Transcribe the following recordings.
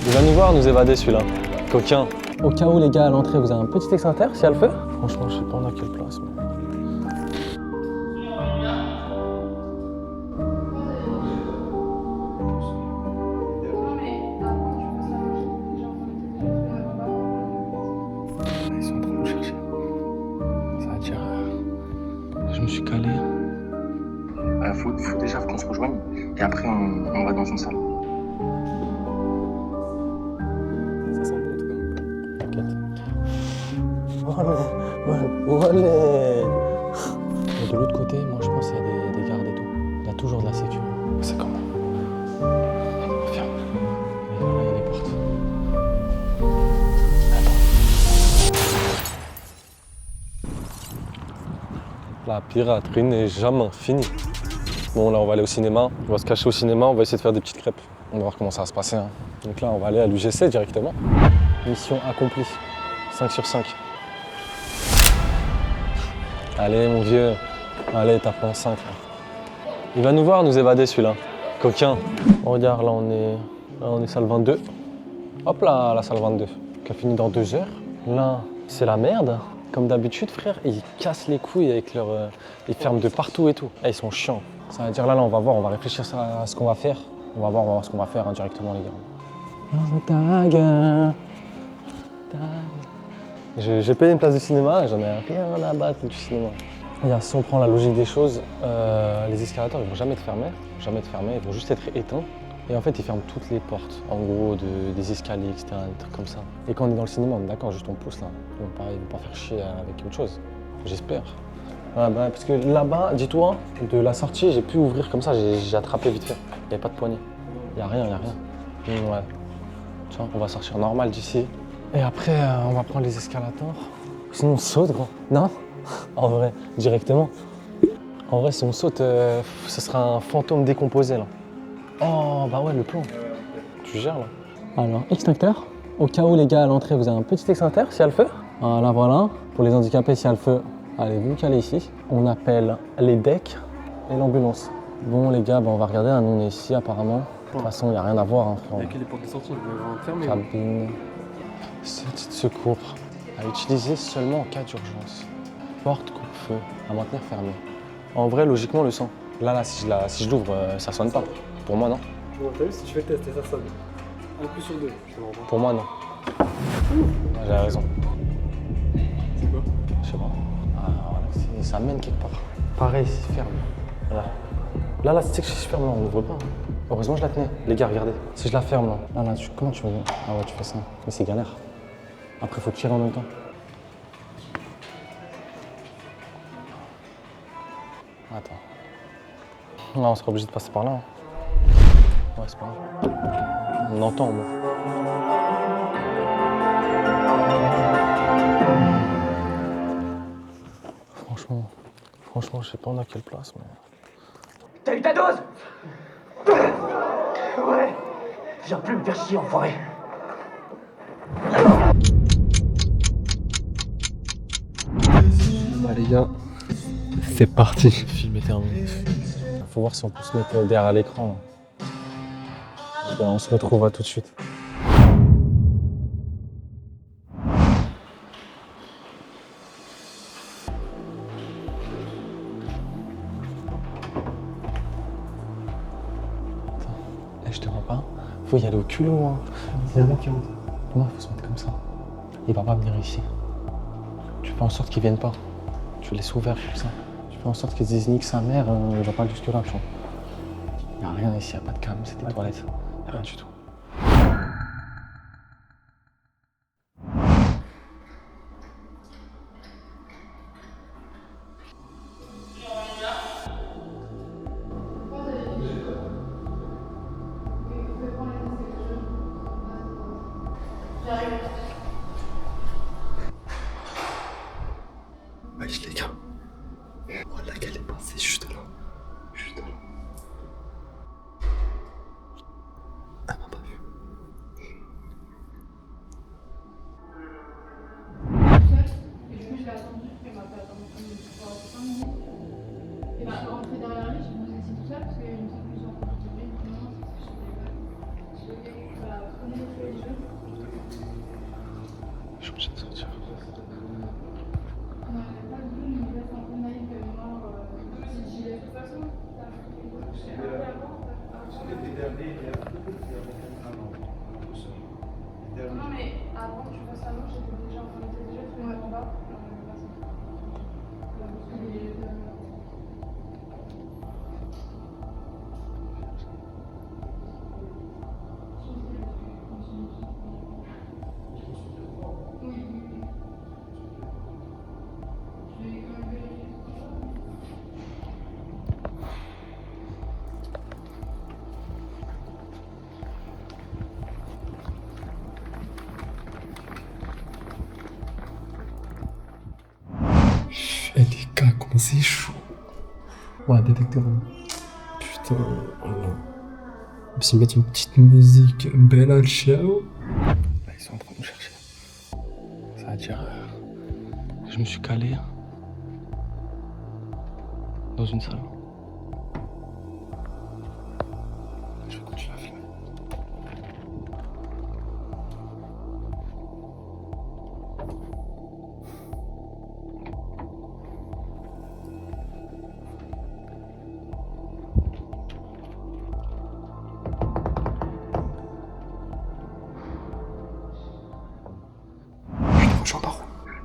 Il va nous voir nous évader celui-là. Coquin. Au cas où les gars à l'entrée vous avez un petit extincteur si y a le feu. Franchement, je sais pas on a quelle place. Mais... Ils sont en train de nous chercher. Ça va dire. Je me suis calé. Faut déjà qu'on se rejoigne et après on va dans une salle. Ça sent bon en tout cas. T'inquiète. Olé. Et de l'autre côté, moi je pense qu'il y a des gardes et tout. Il y a toujours de la sécurité. C'est comment? Ferme. Et là, il y a des portes. La piraterie n'est jamais finie. Bon, là, on va aller au cinéma. On va se cacher au cinéma, on va essayer de faire des petites crêpes. On va voir comment ça va se passer. Hein. Donc là, on va aller à l'UGC directement. Mission accomplie. 5 sur 5. Allez, mon vieux. Allez, tape en 5. Là. Il va nous voir nous évader, celui-là. Coquin. Oh, regarde, là, on est salle 22. Hop là, la salle 22. Qui a fini dans 2 heures. Là, c'est la merde. Comme d'habitude, frère, ils cassent les couilles avec leur... ils ferment de partout et tout. Ils sont chiants. Ça veut dire là, on va voir, on va réfléchir à ce qu'on va faire. On va voir ce qu'on va faire directement, les gars. J'ai payé une place de cinéma, j'en ai rien à battre du cinéma. Regarde, si on prend la logique des choses, les escalators, ils vont jamais être fermés. Ils vont juste être éteints. Et en fait, ils ferment toutes les portes, en gros, des escaliers, etc., des trucs comme ça. Et quand on est dans le cinéma, on est d'accord, juste on pousse là. Ils vont pas faire chier avec autre chose. J'espère. Ouais, bah, parce que là-bas, dis-toi, de la sortie, j'ai pu ouvrir comme ça, j'ai attrapé vite fait. Il n'y avait pas de poignée. Il n'y a rien. Ouais. Tiens, on va sortir normal d'ici. Et après, on va prendre les escalators. Sinon, on saute, gros. Non? En vrai, directement. En vrai, si on saute, ce sera un fantôme décomposé, là. Oh, bah ouais, le plan. Tu gères, là. Alors, extincteur. Au cas où les gars à l'entrée vous avez un petit extincteur s'il y a le feu. Voilà. Pour les handicapés, s'il y a le feu, allez vous caler ici. On appelle les decks et l'ambulance. Bon, les gars, on va regarder. Nous, on est ici, apparemment. De toute façon, il n'y a rien à voir. Hein, Avec les portes de sortie, on va fermer. Cabine. Sortie de secours. À utiliser seulement en cas d'urgence. Porte coupe-feu. À maintenir fermée. En vrai, logiquement, le sang. Là, si je l'ouvre, ça sonne pas. Pour moi, non. Bon, t'as vu, si tu fais le test et ça sonne. Un coup sur deux, je te le rends. Pour moi, non. J'avais raison. C'est quoi? Je sais pas. Voilà, ça mène quelque part. Pareil, c'est ferme. Là, tu sais que si je ferme, là, on n'ouvre pas. Hein. Heureusement, je la tenais. Les gars, regardez. Si je la ferme, là. Comment tu veux? Ah ouais, tu fais ça. Mais c'est galère. Après, il faut tirer en même temps. Attends. Là, on sera obligé de passer par là. Hein. Ouais, c'est pas grave. On entend, moi. Franchement, je sais pas on a quelle place, mais... T'as eu ta dose? Ouais. Viens plus me faire chier, enfoiré. Bah les gars, c'est parti. Le film est terminé. Faut voir si on peut se mettre derrière l'écran. On se retrouve à tout de suite. Je te rends pas. Faut y aller au culot. Hein. C'est un mec qui rentre. Comment faut se mettre comme ça? Il va pas venir ici. Tu fais en sorte qu'il vienne pas. Tu laisses ouvert comme ça. Tu fais en sorte qu'il se dise nique sa mère, il va pas jusque là, tu vois. Y a rien ici, y a pas de cam, c'est des toilettes. Y a rien du tout. Wesh les gars. Voilà qu'elle est passée juste là. Elle m'a pas vu. Et du coup, je l'ai attendu, elle m'a fait attendre 5 minutes. Et bah, rentrer derrière lui, je me suis dit tout seul parce qu'il me semble que j'ai entendu du bruit. Non, c'est que je sais pas. Bah, comme il est Je vais sortir. On n'arrête pas de nous, il nous laisse un peu naïf de mémoire. Petit gilet. De toute façon, non, mais avant que tu fasses la manche, j'étais déjà en train de tourner en bas. Eh les gars, comment c'est chaud. Ouais, détecteur. Putain, oh là. On va se mettre une petite musique Bella Ciao. Là, ils sont en train de nous chercher. Ça veut dire. Je me suis calé dans une salle. Je vais continuer à filmer.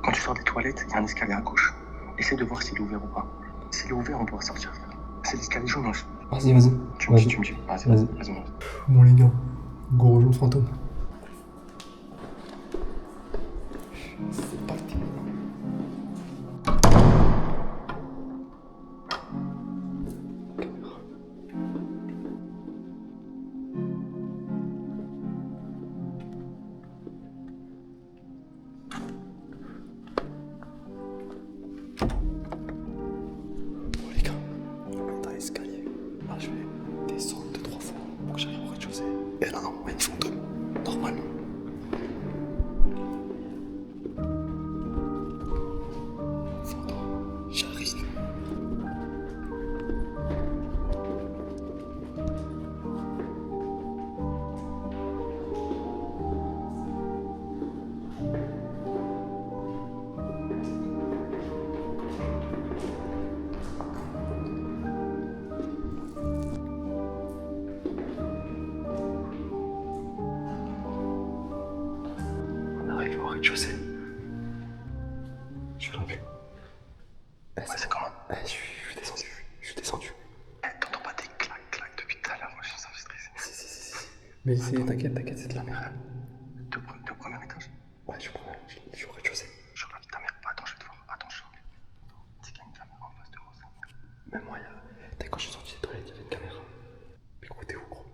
Quand tu sors des toilettes, il y a un escalier à gauche. Essaie de voir s'il est ouvert ou pas. S'il est ouvert, on pourra sortir. C'est l'escalier jaune aussi. Vas-y, vas-y. Tu me dis, tu me dis. Vas-y, Vas-y. vas-y. Bon les gars, gros jeu de fantôme. C'est parti. Bon les gars, on est dans l'escalier. Là je vais descendre 2-3 fois pour que j'arrive au rez-de-chaussée. Et là non, il faut normalement. J'arrive. On arrive au rez-de-chaussée. Je suis revenu. Ouais, c'est comment? Je suis descendu. Je suis descendu. T'entends pas des claques depuis tout à l'heure? Moi, je suis stressé. Si. Mais t'inquiète, c'est de la merde. T'es au premier étage? Ouais, je suis au rez-de-chaussée. Je suis la vie de ta mère. Attends, je vais te voir. Attends, je suis. C'est qu'il y a une caméra en face de moi, ça. Même moi, quand je suis sorti des toilettes, il y avait une caméra. Mais gros, t'es où, gros?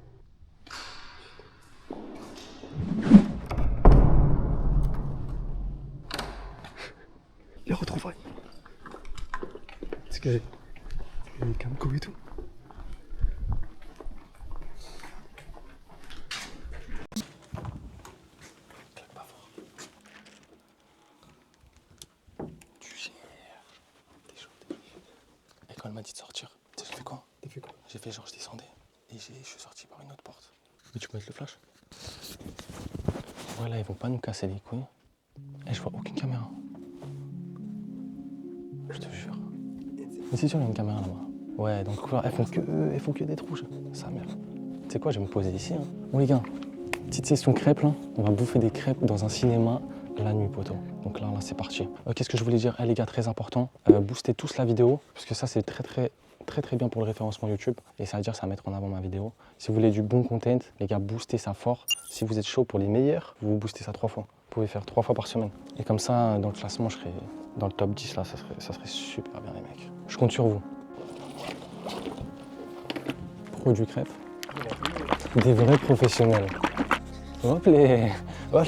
Les retrouvailles. C'est que j'ai une camco et tout. Claque pas fort. Tu cherches. T'es chaud. Et quand elle m'a dit de sortir, tu sais, j'ai fait quoi? T'as fait quoi? J'ai fait genre je descendais et je suis sorti par une autre porte. Mais tu peux mettre le flash? Ouais, là ils vont pas nous casser les couilles. Et je vois aucune caméra. Je te jure. Mais c'est sûr il y a une caméra là-bas. Ouais, donc elles font que des trous. Ça merde. Tu sais quoi, je vais me poser ici. Hein. Bon les gars, petite session crêpes là. On va bouffer des crêpes dans un cinéma la nuit, poteau. Donc là c'est parti. Qu'est-ce que je voulais dire? Les gars, très important, boostez tous la vidéo parce que ça c'est très bien pour le référencement YouTube et ça veut dire que ça va mettre en avant ma vidéo. Si vous voulez du bon content, les gars, boostez ça fort. Si vous êtes chaud pour les meilleurs, vous boostez ça 3 fois. Vous pouvez faire 3 fois par semaine. Et comme ça, dans le classement, je serai dans le top 10 là, ça serait super bien les mecs. Je compte sur vous. Produits crêpes. Des vrais professionnels. Hop les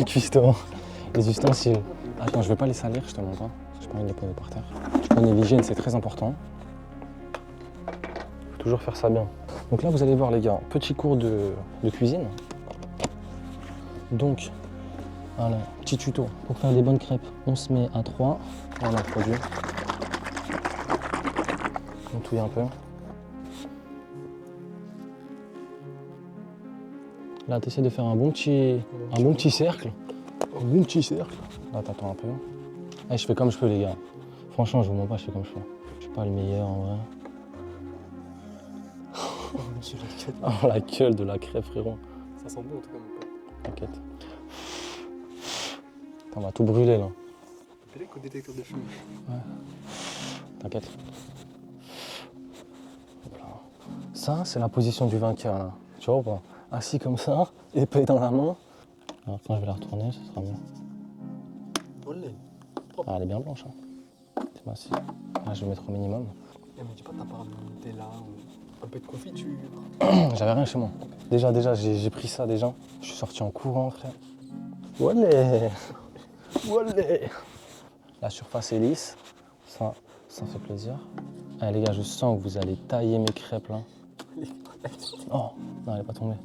cuistots, les ustensiles. Attends, je vais pas les salir, je te montre. Hein. Je pas envie de les poser par terre. Je connais l'hygiène, c'est très important. Faut toujours faire ça bien. Donc là, vous allez voir les gars, petit cours de cuisine. Donc, voilà, petit tuto. Pour faire des bonnes crêpes, on se met à 3. Voilà le produit. On touille un peu. Là, tu essaies de faire un bon petit cercle. Un bon petit cercle. Là, t'attends un peu. Allez, je fais comme je peux, les gars. Franchement, je vous mens pas, je fais comme je peux. Je suis pas le meilleur, en vrai. Oh, la gueule de la crêpe, frérot. Ça sent bon en tout cas, mon pote. T'inquiète. On va tout brûler, là. T'as les détecteur de fumée. T'inquiète. Voilà. Ça, c'est la position du vainqueur, là. Tu vois ou pas? Assis comme ça, épée dans la main. Alors, quand je vais la retourner, ce sera mieux. Olé. Ah, elle est bien blanche, hein. C'est massif. Là, je vais mettre au minimum. Eh, mais dis pas, t'as pas un Nutella ou un peu de confiture. J'avais rien chez moi. Déjà, j'ai pris ça déjà. Je suis sorti en courant, frère. Wallet. Wallet. La surface est lisse. Ça fait plaisir. Allez, les gars, je sens que vous allez tailler mes crêpes, là. Oh, non, elle est pas tombée.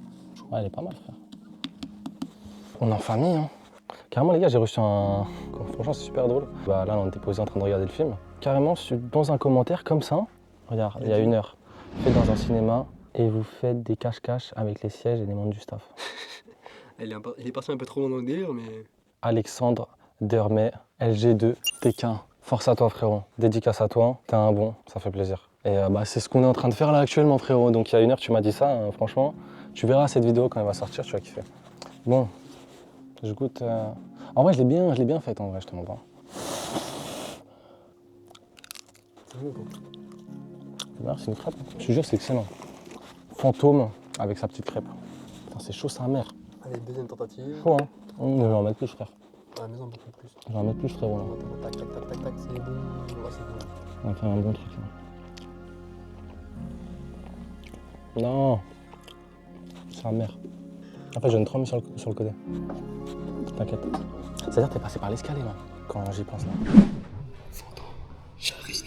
Ouais, elle est pas mal, frère. On est en famille, hein. Carrément, les gars, j'ai reçu un... Franchement, c'est super drôle. Bah, là, on était posé en train de regarder le film. Carrément, dans un commentaire comme ça, regarde, il y a 1 heure, faites dans un cinéma et vous faites des cache-cache avec les sièges et les membres du staff. Il est parti un peu trop loin dans le délire, mais. Alexandre Dermet, LG2, Tequin. Force à toi, frérot. Dédicace à toi. T'es un bon, ça fait plaisir. Et bah, c'est ce qu'on est en train de faire là actuellement, frérot. Donc, il y a 1 heure, tu m'as dit ça, hein, franchement. Tu verras cette vidéo quand elle va sortir, tu vas kiffer. Bon, je goûte. En vrai, je l'ai bien faite, en vrai, je te mens pas. C'est bon, quoi. C'est une crêpe. Je te jure, c'est excellent. Fantôme avec sa petite crêpe. Putain, c'est chaud, sa mère. Allez, deuxième tentative. Chaud, hein. Je vais en mettre plus, frère. À la maison, beaucoup plus. Je vais en mettre plus, frérot. Là. Tac, tac, tac, tac, tac, c'est bon. Ouais, c'est bon. On va faire un bon truc. Là. Non. Sa mère. En fait, je donne 3 000 sur le côté. T'inquiète. C'est-à-dire que t'es passé par l'escalier, là, quand j'y pense, là. J'arrive.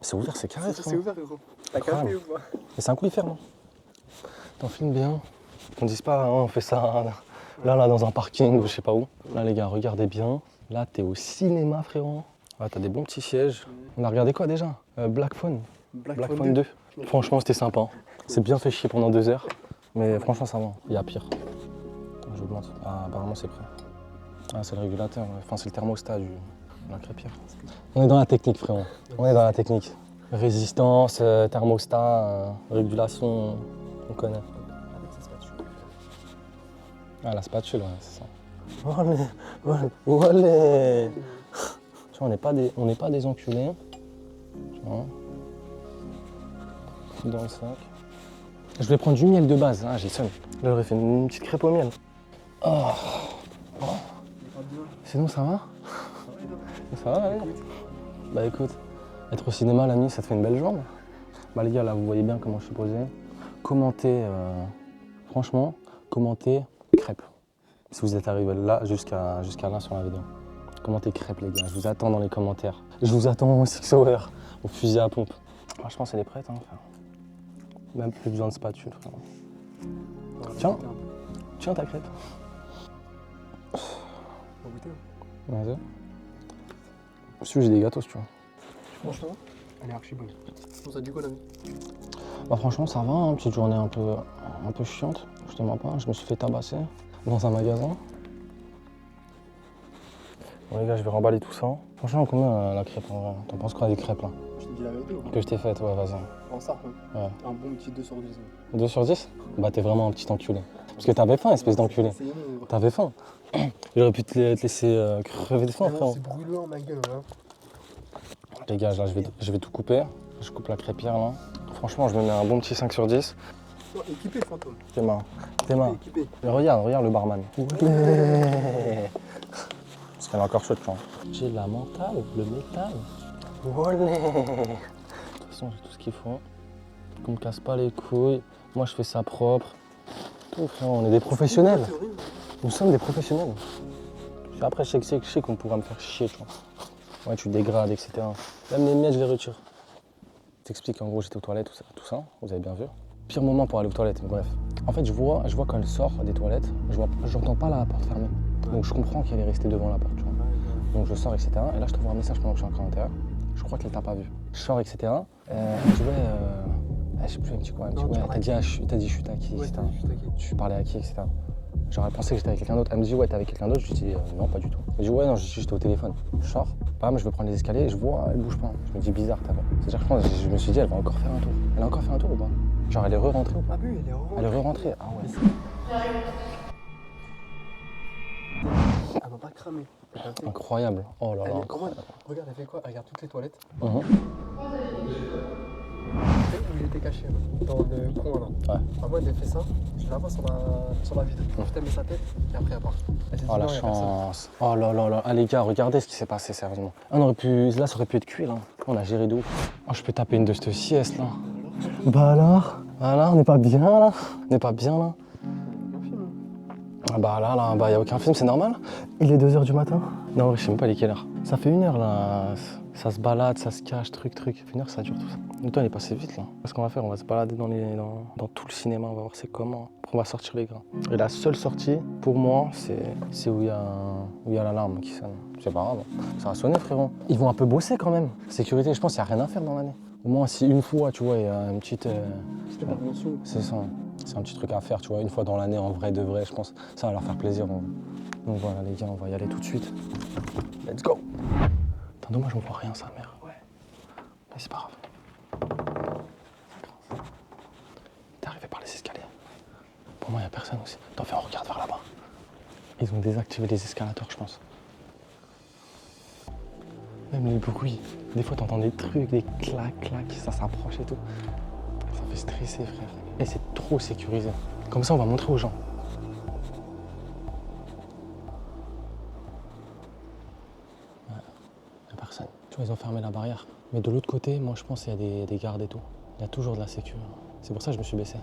C'est ouvert, c'est carré, C'est frère. ouvert, gros. T'as Grave. capté ou pas? Mais c'est un coup, il ferme. T'en filmes bien. Qu'on dise pas, hein, on fait ça là, dans un parking ou je sais pas où. Là, les gars, regardez bien. Là, t'es au cinéma, frérot. Là, t'as des bons petits sièges. On a regardé quoi déjà? Black Phone. Black Phone 2. Franchement, c'était sympa. C'est bien fait chier pendant 2 heures. Mais franchement, ça va. Il y a pire. J'augmente. Ah, apparemment, c'est prêt. Ah, c'est le régulateur. Enfin, c'est le thermostat de la crêpière. On est dans la technique, frérot. On est dans la technique. Résistance, thermostat, régulation, on connaît. Avec sa spatule. Ah, la spatule, ouais, c'est ça. Olé. Tu vois, on n'est pas des enculés. Tu vois. Tout dans le sac. Je vais prendre du miel de base. Ah, j'ai le seum. Là, j'aurais fait une petite crêpe au miel. Oh. Sinon, ça va? Ça va, allez. Bah écoute, être au cinéma la nuit, ça te fait une belle jambe. Bah les gars, là, vous voyez bien comment je suis posé. Commentez, franchement, commentez crêpes. Si vous êtes arrivé là, jusqu'à là sur la vidéo. Commentez crêpes, les gars. Je vous attends dans les commentaires. Je vous attends au 6 Hour, au fusil à pompe. Franchement, elle est prête, hein, frère. Même plus besoin de spatule, frère. Tiens, tiens ta crêpe. On va goûter. Vas-y. Si j'ai des gâteaux, si tu veux. Franchement, elle est archi bonne. Ça a du quoi la vie? Bah franchement, ça va, hein. Petite journée un peu chiante. Je te mens pas, je me suis fait tabasser dans un magasin. Bon les gars, je vais remballer tout ça. Franchement, combien la crêpe en vrai? T'en penses quoi des crêpes là? Je te dis la vérité ou pas? Que je t'ai faite, ouais, vas-y. En ça, hein. Ouais. Un bon petit 2 sur 10. 2 sur 10? Bah t'es vraiment un petit enculé. Parce que t'avais faim, espèce d'enculé. T'avais faim. J'aurais pu te laisser crever de faim, frérot. C'est brûlant ma gueule, là. Les gars, là, je vais tout couper. Je coupe la crêpière là. Franchement, je me mets un bon petit 5 sur 10. Équipé, fantôme. Tes mains. Tes mains. Équipé. Mais regarde le barman. Ouais. Parce qu'elle est encore chaude, tu vois. J'ai la mentale, le métal. Olé. De toute façon, j'ai tout ce qu'il faut. Qu'on me casse pas les couilles. Moi, je fais ça propre. Tout, frère, on est des professionnels. Nous sommes des professionnels. Puis après, je sais qu'on pourra me faire chier, tu vois. Ouais, tu dégrades, etc. Même les miettes, je les retire. T'expliques, en gros, j'étais aux toilettes, tout ça, vous avez bien vu. Pire moment pour aller aux toilettes, bref. En fait, je vois quand elle sort des toilettes, j'entends pas la porte fermée. Donc je comprends qu'elle est restée devant la porte, tu vois. Donc je sors, etc. Et là, je t'envoie un message pendant que je suis encore à l'intérieur. Je crois qu'elle t'a pas vu. Je sors, etc. Elle me dit, ouais, je sais plus, elle me dit quoi. Elle me dit, ouais, t'as dit je suis à qui, etc. Tu parlais à qui, etc. Genre, elle pensait que j'étais avec quelqu'un d'autre. Elle me dit, ouais, t'es avec quelqu'un d'autre. Je lui dis, non, pas du tout. Elle dit, ouais, non, j'étais au téléphone. Je sors, bam, je veux prendre les escaliers et je vois, elle bouge pas. Je me dis, bizarre, t'as vu. C'est-à-dire, je me suis dit, elle va encore faire un tour. Elle a encore fait un tour ou pas? Genre, elle est re-rentrée ou pas? Ah oui, elle est rentrée. Elle est re-rentrée, ah ouais. Elle m'a pas cramé. Incroyable. Oh là là. Elle est comment incroyable. Regarde, elle fait quoi? Elle regarde toutes les toilettes. Mhm. Où il était caché, là, dans le coin là. Ouais. Ah, moi, elle fait ça, je la vois sur la vitre. Ensuite, elle met sa tête et après, elle part. Elle s'est dit, Oh la non, y a personne. chance. Oh là là là. Ah les gars, regardez ce qui s'est passé, sérieusement. On aurait pu. Là, ça aurait pu être cuit, là. On a géré de ouf. Oh, je peux taper une de cette sieste, là. Bah alors? Voilà, on n'est pas bien, là. On n'est pas bien, là. Ah bah là, bah y a aucun film, c'est normal. Il est 2h du matin? Non, je sais même pas il est quelle heure. Ça fait 1 heure, là. Ça se balade, ça se cache, truc. Ça fait 1 heure, ça dure tout ça. Le temps, il est passé vite, là. Qu'est-ce qu'on va faire? On va se balader dans tout le cinéma, on va voir c'est comment. Après, on va sortir les gars. Et la seule sortie, pour moi, c'est où il y a l'alarme qui sonne. C'est pas grave, ça va sonner, frérot. Ils vont un peu bosser quand même. Sécurité, je pense qu'il n'y a rien à faire dans l'année. Au moins, si une fois, tu vois, il y a une petite... C'est ça. C'est un petit truc à faire, tu vois, une fois dans l'année, en vrai de vrai, je pense. Ça va leur faire plaisir. Donc voilà, les gars, on va y aller tout de suite. Let's go! Attends, dommage, on voit rien, sa mère. Ouais. Mais c'est pas grave. T'es arrivé par les escaliers. Pour moi, il n'y a personne aussi. Attends, fais, on regarde vers là-bas. Ils ont désactivé les escalators, je pense. Même les bruits. Des fois, t'entends des trucs, des clacs, ça s'approche et tout. Ça fait stresser, frère. Et c'est trop sécurisé. Comme ça, on va montrer aux gens. Ouais, y a personne. Tu vois, ils ont fermé la barrière. Mais de l'autre côté, moi, je pense qu'il y a des gardes et tout. Il y a toujours de la sécu. C'est pour ça que je me suis baissé.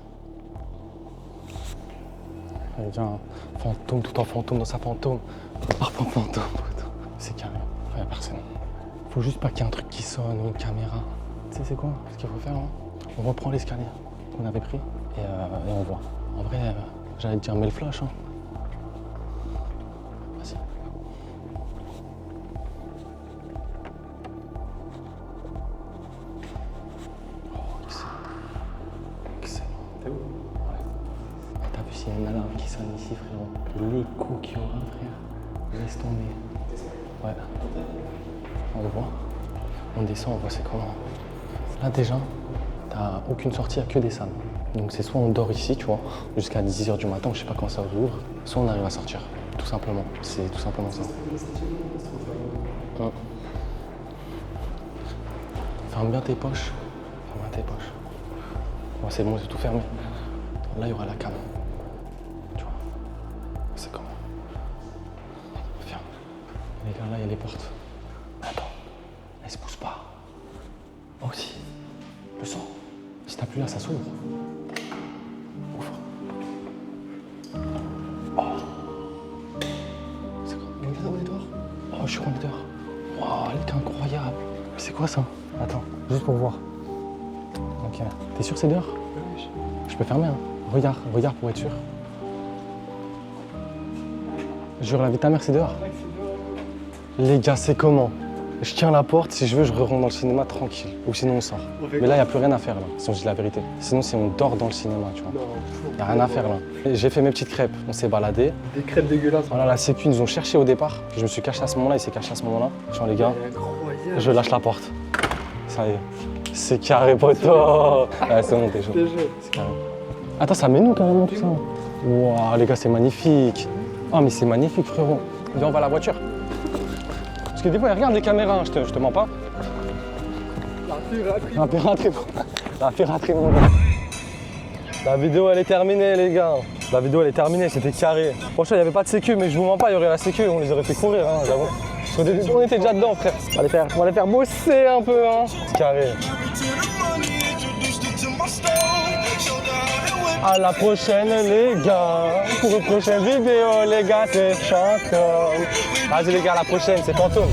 Il y a un fantôme, tout en fantôme dans sa fantôme. Fantôme. C'est calme. Il y a personne. Faut juste pas qu'il y ait un truc qui sonne ou une caméra. Tu sais c'est quoi ce qu'il faut faire hein? On reprend l'escalier qu'on avait pris et on voit. En vrai, j'allais te dire mets le flash. Hein. Vas-y. Oh, excellent. T'es où? Ouais. T'as vu s'il y a une alarme qui sonne ici frérot? L'écho qu'il y aura frère. Laisse tomber. Ouais. On le voit, on descend, on voit c'est comment. Là déjà, t'as aucune sortie, il n'y a que des salles. Donc c'est soit on dort ici, tu vois, jusqu'à 10h du matin, je sais pas quand ça ouvre, soit on arrive à sortir, tout simplement. C'est tout simplement ça. Ferme bien tes poches. Bon, c'est bon, c'est tout fermé. Là, il y aura la cam. Tu vois, c'est comment. Ferme. Les gars, là, il y a les portes. Attends, elle se pousse pas. Oh si, le sang. Si t'appuies là, ça s'ouvre. Ouvre. Oh. C'est quoi? On est dehors. Oh, je suis rentré dehors. Wow, elle est incroyable. C'est quoi ça? Attends, juste pour voir. Ok. T'es sûr c'est dehors? Oui. Je peux fermer, hein? Regarde pour être sûr. Jure, la vie de ta mère, c'est dehors. Les gars, c'est comment? Je tiens la porte, si je veux, je rentre dans le cinéma tranquille. Ou sinon, on sort. Mais là, il n'y a plus rien à faire, là, si on dit la vérité. Sinon, si on dort dans le cinéma, tu vois. Il n'y a rien à faire, là. J'ai fait mes petites crêpes, on s'est baladé. Des crêpes dégueulasses. Voilà, la sécu, ils nous ont cherché au départ. Je me suis caché à ce moment-là, il s'est caché à ce moment-là. Tiens, les gars, Incroyable. je lâche la porte. Ça y est. C'est carré, poteau. Ouais, c'est bon, t'es chaud. C'est carré. Attends, ça met nous carrément tout ça. Waouh, les gars, c'est magnifique. Oh, mais c'est magnifique, frérot. Viens, on va à la voiture. Parce que des fois, regarde les caméras, hein, je te mens pas. La piraterie, mon gars. La vidéo, elle est terminée, les gars. La vidéo, elle est terminée, c'était carré. Franchement, il n'y avait pas de sécu, mais je vous mens pas, il y aurait la sécu, on les aurait fait courir, hein, j'avoue. On était déjà dedans, frère. On va les faire bosser un peu, hein. C'est carré. À la prochaine, les gars. Pour une prochaine vidéo, les gars, c'est Fantôme. Vas-y, les gars, à la prochaine, c'est Fantôme.